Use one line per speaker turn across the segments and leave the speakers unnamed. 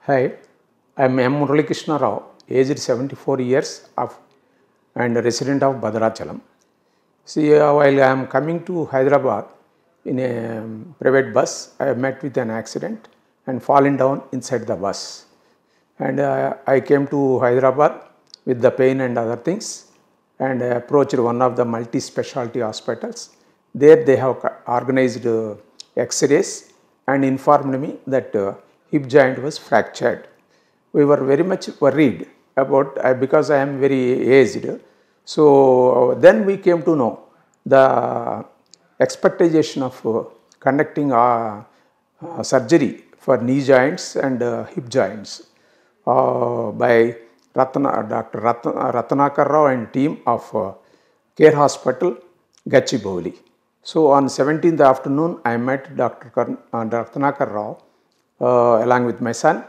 Hi, I am Murali Krishna Rao, aged 74 years and a resident of Bhadrachalam. See, while I am coming to Hyderabad in a private bus, I met with an accident and fallen down inside the bus. And I came to Hyderabad with the pain and other things and approached one of the multi-specialty hospitals. There they have organized X-rays and informed me that hip joint was fractured. We were very much worried about because I am very aged. So then we came to know the expectation of conducting surgery for knee joints and hip joints by Dr. Ratnakar Rao and team of Care Hospital, Gachibowli. So on 17th afternoon, I met Dr. Ratnakar Rao along with my son,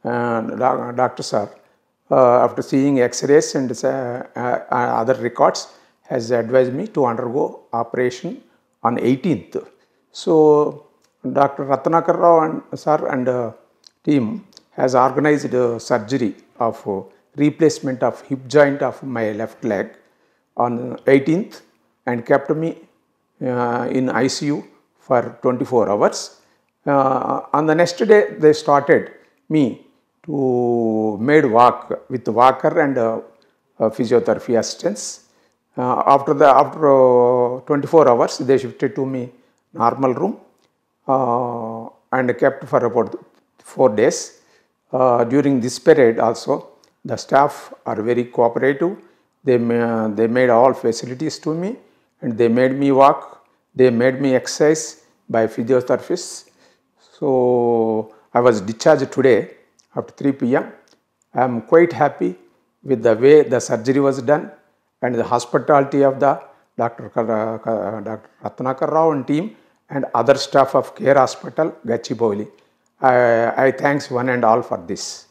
Dr. Sir. After seeing X-rays and other records, has advised me to undergo operation on 18th. So Dr. Ratnakar Rao and Sir and team has organized surgery of replacement of hip joint of my left leg on 18th and kept me in ICU for 24 hours. On the next day, they started me to made walk with walker and physiotherapy assistance. After 24 hours, they shifted to me normal room and kept for about 4 days. During this period also, the staff are very cooperative. They made all facilities to me and they made me walk. They made me exercise by physiotherapists. So I was discharged today after 3 p.m. I am quite happy with the way the surgery was done and the hospitality of the Dr. Ratnakar Rao and team and other staff of Care Hospital, Gachibowli. I thanks one and all for this.